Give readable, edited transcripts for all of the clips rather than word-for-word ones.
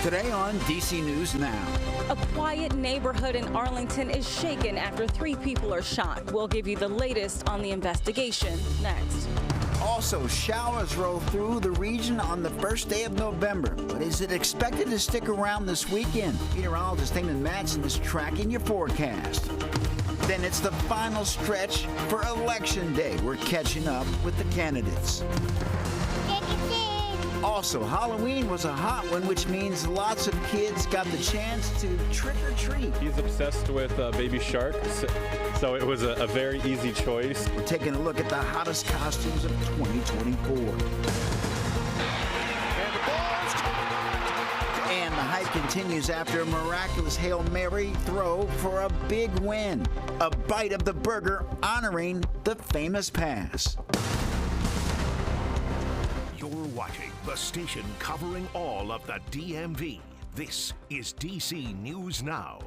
Today on DC News Now. A quiet neighborhood in Arlington is shaken after 3 people are shot. We'll give you the latest on the investigation next. Also, showers roll through the region on the first day of November. But is it expected to stick around this weekend? Meteorologist Damon Madsen is tracking your forecast. Then it's the final stretch for Election Day. We're catching up with the candidates. Also, Halloween was a hot one, which means lots of kids got the chance to trick or treat. He's obsessed with Baby Shark, so it was a very easy choice. We're taking a look at the hottest costumes of 2024. And the hype continues after a miraculous Hail Mary throw for a big win. A bite of the burger honoring the famous pass. You're watching the station covering all of the DMV. This is DC News Now.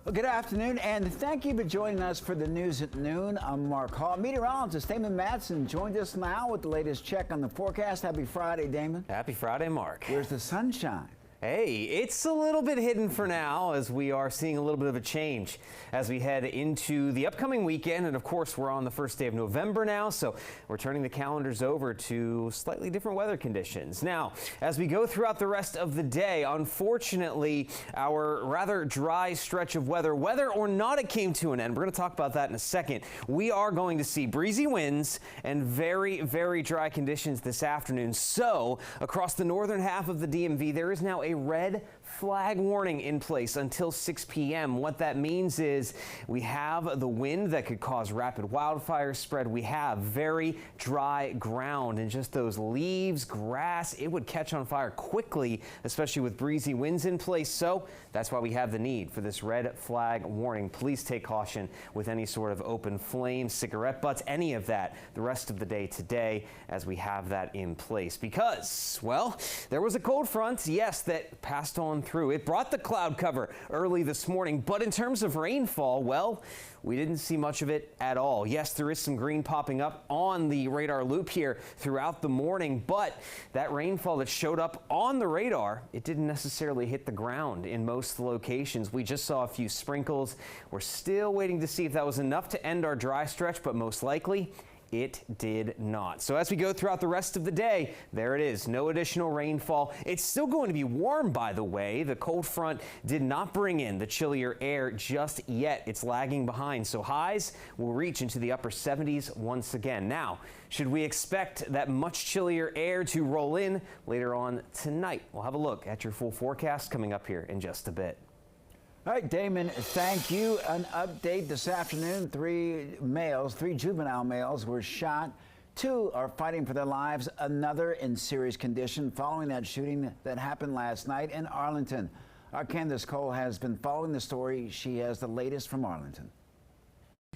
Well, good afternoon, and thank you for joining us for the news at noon. I'm Mark Hall. Meteorologist Damon Madsen joined us now with the latest check on the forecast. Happy Friday, Damon. Happy Friday, Mark. Where's the sunshine? Hey, it's a little bit hidden for now as we are seeing a little bit of a change as we head into the upcoming weekend. And of course, we're on the first day of November now, so we're turning the calendars over to slightly different weather conditions. Now, as we go throughout the rest of the day, unfortunately, our rather dry stretch of weather, whether or not it came to an end, we're going to talk about that in a second. We are going to see breezy winds and very, very dry conditions this afternoon. So, across the northern half of the DMV, there is now a red flag warning in place until 6 p.m. What that means is we have the wind that could cause rapid wildfire spread. We have very dry ground, and just those leaves, grass, it would catch on fire quickly, especially with breezy winds in place. So that's why we have the need for this red flag warning. Please take caution with any sort of open flames, cigarette butts, any of that the rest of the day today as we have that in place. Because, well, there was a cold front, yes, that passed on through. It brought the cloud cover early this morning, but in terms of rainfall, well, we didn't see much of it at all. Yes, there is some green popping up on the radar loop here throughout the morning, but that rainfall that showed up on the radar, it didn't necessarily hit the ground in most locations. We just saw a few sprinkles. We're still waiting to see if that was enough to end our dry stretch, but most likely it did not. So as we go throughout the rest of the day, there it is. No additional rainfall. It's still going to be warm, by the way. The cold front did not bring in the chillier air just yet. It's lagging behind. So highs will reach into the upper 70s once again. Now, should we expect that much chillier air to roll in later on tonight? We'll have a look at your full forecast coming up here in just a bit. All right, Damon, thank you. An update this afternoon. 3 juvenile males were shot. 2 are fighting for their lives. Another in serious condition following that shooting that happened last night in Arlington. Our Candace Cole has been following the story. She has the latest from Arlington.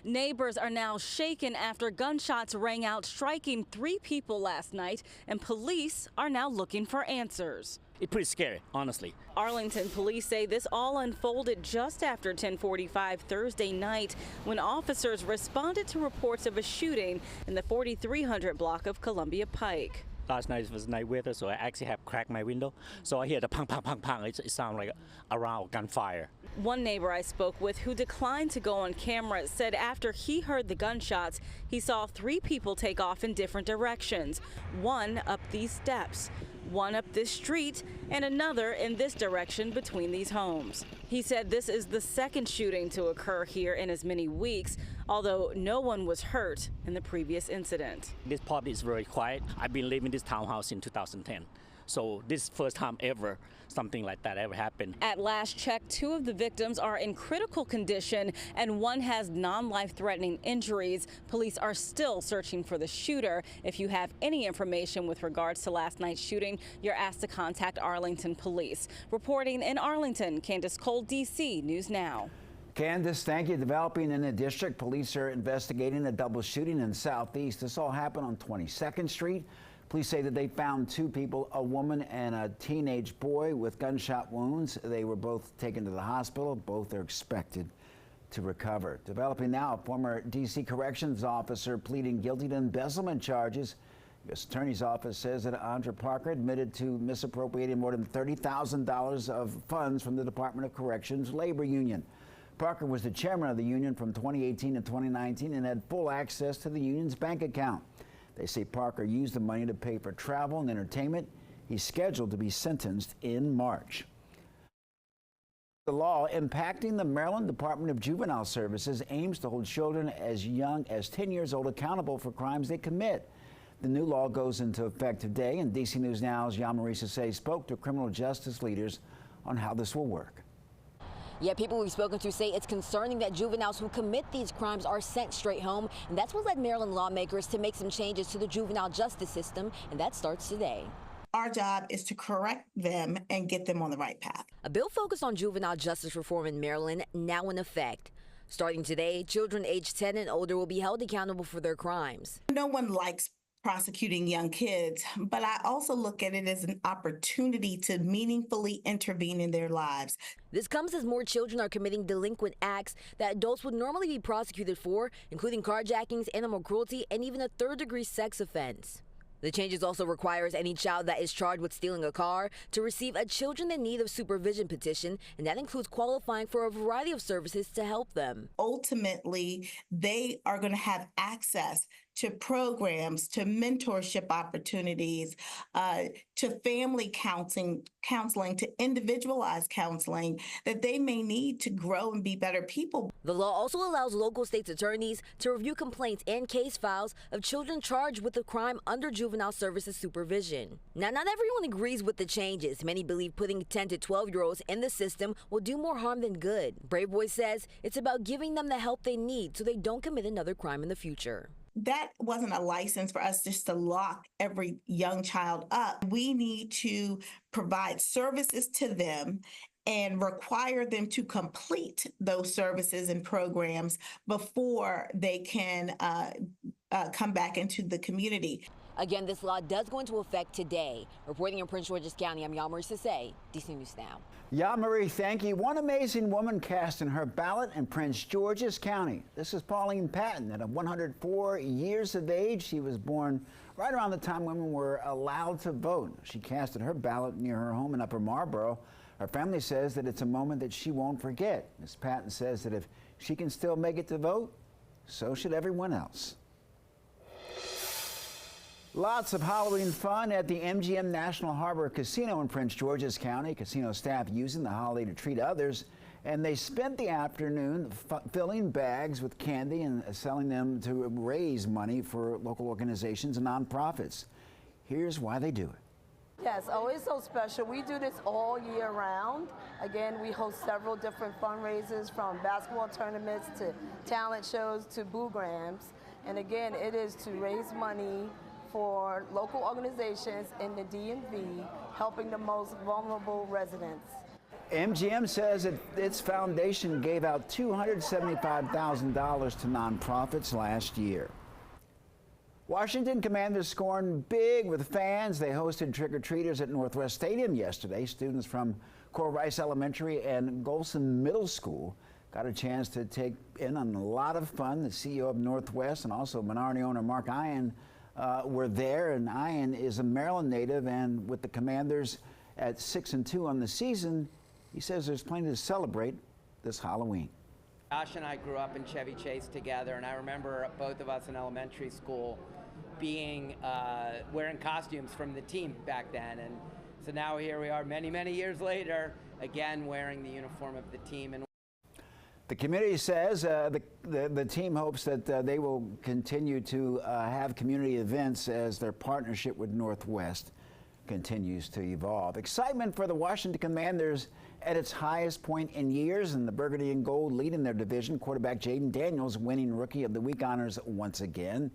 Neighbors are now shaken after gunshots rang out, striking 3 people last night, and police are now looking for answers. It's pretty scary, honestly. Arlington police say this all unfolded just after 10:45 Thursday night when officers responded to reports of a shooting in the 4300 block of Columbia Pike. Last night was night weather, so I actually have cracked my window. So I hear the pang, pang, pang, pang. It sounds like a round gunfire. One neighbor I spoke with who declined to go on camera said after he heard the gunshots, he saw 3 people take off in different directions. One up these steps, one up this street, and another in this direction between these homes. He said this is the second shooting to occur here in as many weeks, although no one was hurt in the previous incident. This property is very quiet. I've been living in this townhouse in 2010. So this is the first time ever something like that ever happened. At last check, 2 of the victims are in critical condition and one has non-life-threatening injuries. Police are still searching for the shooter. If you have any information with regards to last night's shooting, you're asked to contact Arlington Police. Reporting in Arlington, Candace Cole, DC News Now. Candace, thank you. Developing in the district, police are investigating a double shooting in Southeast. This all happened on 22nd Street. Police say that they found 2 people, a woman and a teenage boy with gunshot wounds. They were both taken to the hospital. Both are expected to recover. Developing now, a former D.C. corrections officer pleading guilty to embezzlement charges The U.S. Attorney's Office says that Andra Parker admitted to misappropriating more than $30,000 of funds from the Department of Corrections labor union. Parker was the chairman of the union from 2018 to 2019 and had full access to the union's bank account. They say Parker used the money to pay for travel and entertainment. He's scheduled to be sentenced in March. The law impacting the Maryland Department of Juvenile Services aims to hold children as young as 10 years old accountable for crimes they commit. The new law goes into effect today, and DC News Now's Yamarie Sase spoke to criminal justice leaders on how this will work. Yeah, people we've spoken to say it's concerning that juveniles who commit these crimes are sent straight home, and that's what led Maryland lawmakers to make some changes to the juvenile justice system, and that starts today. Our job is to correct them and get them on the right path. A bill focused on juvenile justice reform in Maryland now in effect. Starting today, children aged 10 and older will be held accountable for their crimes. No one likes prosecuting young kids, but I also look at it as an opportunity to meaningfully intervene in their lives. This comes as more children are committing delinquent acts that adults would normally be prosecuted for, including carjackings, animal cruelty, and even a third-degree sex offense. The changes also requires any child that is charged with stealing a car to receive a Children in Need of Supervision petition, and that includes qualifying for a variety of services to help them. Ultimately, they are going to have access to programs, to mentorship opportunities, to family counseling, to individualized counseling that they may need to grow and be better people. The law also allows local states' attorneys to review complaints and case files of children charged with a crime under juvenile services supervision. Now, not everyone agrees with the changes. Many believe putting 10 to 12-year-olds in the system will do more harm than good. Brave Boy says it's about giving them the help they need so they don't commit another crime in the future. That wasn't a license for us just to lock every young child up. We need to provide services to them and require them to complete those services and programs before they can come back into the community. Again, this law does go into effect today. Reporting in Prince George's County, I'm Yamarie Sase, DC News Now. Yamarie, thank you. One amazing woman cast in her ballot in Prince George's County. This is Pauline Patton. At 104 years of age, she was born right around the time women were allowed to vote. She casted her ballot near her home in Upper Marlboro. Her family says that it's a moment that she won't forget. Ms. Patton says that if she can still make it to vote, so should everyone else. Lots of Halloween fun at the MGM National Harbor Casino in Prince George's County. Casino staff using the holiday to treat others, and they spent the afternoon filling bags with candy and selling them to raise money for local organizations and nonprofits. Here's why they do it. Yes, oh, it's so special. We do this all year round. Again, we host several different fundraisers, from basketball tournaments to talent shows to boograms. And again, it is to raise money for local organizations in the DMV, helping the most vulnerable residents. MGM says that its foundation gave out $275,000 to nonprofits last year. Washington Commanders scoring big with fans. They hosted trick-or-treaters at Northwest Stadium yesterday. Students from Cora Rice Elementary and Golson Middle School got a chance to take in on a lot of fun. The CEO of Northwest and also minority owner Mark Ian were there, and Ian is a Maryland native, and with the Commanders at 6-2 on the season, he says there's plenty to celebrate this Halloween. Josh and I grew up in Chevy Chase together, and I remember both of us in elementary school being wearing costumes from the team back then, and so now here we are many years later, again wearing the uniform of the team. And the community says the team hopes that they will continue to have community events as their partnership with Northwest continues to evolve. Excitement for the Washington Commanders at its highest point in years, and the Burgundy and Gold leading their division. Quarterback Jaden Daniels winning Rookie of the Week honors once again.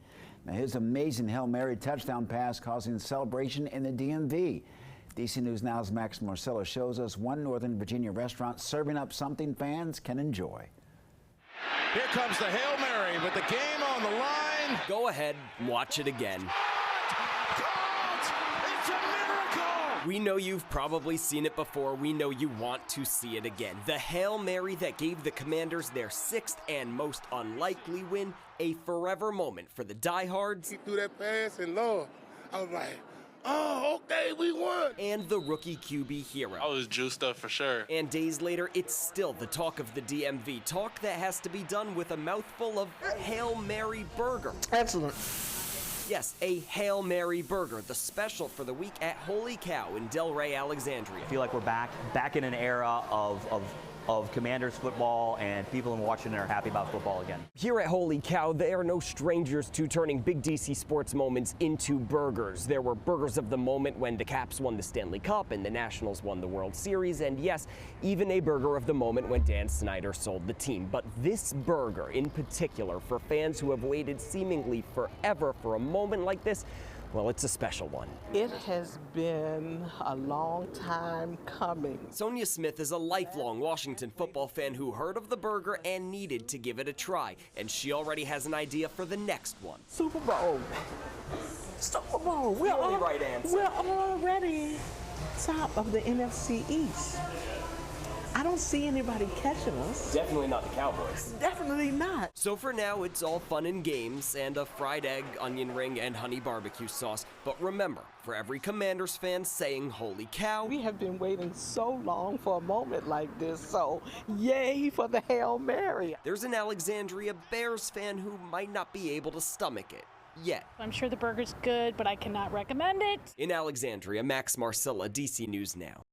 Now, his amazing Hail Mary touchdown pass causing celebration in the DMV. DC News Now's Max Marcella shows us one Northern Virginia restaurant serving up something fans can enjoy. Here comes the Hail Mary with the game on the line. Go ahead and watch it again. It's a miracle! We know you've probably seen it before. We know you want to see it again. The Hail Mary that gave the Commanders their 6th and most unlikely win, a forever moment for the diehards. He threw that pass, and Lord, I was like, oh, okay, we won. And the rookie QB hero. I was juiced up for sure. And days later, it's still the talk of the DMV. Talk that has to be done with a mouthful of Hail Mary burger. Excellent. Yes, a Hail Mary burger, the special for the week at Holy Cow in Delray, Alexandria. I feel like we're back in an era of Commanders football, and people in Washington are happy about football again. Here at Holy Cow, they are no strangers to turning big DC sports moments into burgers. There were burgers of the moment when the Caps won the Stanley Cup and the Nationals won the World Series, and yes, even a burger of the moment when Dan Snyder sold the team. But this burger in particular, for fans who have waited seemingly forever for a moment like this, well, it's a special one. It has been a long time coming. Sonia Smith is a lifelong Washington football fan who heard of the burger and needed to give it a try. And she already has an idea for the next one. Super Bowl. Super Bowl. The only right answer. We're already top of the NFC East. I don't see anybody catching us. Definitely not the Cowboys. Definitely not. So for now, it's all fun and games and a fried egg, onion ring, and honey barbecue sauce. But remember, for every Commanders fan saying holy cow, we have been waiting so long for a moment like this, so yay for the Hail Mary. There's an Alexandria Bears fan who might not be able to stomach it. Yet. I'm sure the burger's good, but I cannot recommend it. In Alexandria, Max Marcella, DC News Now.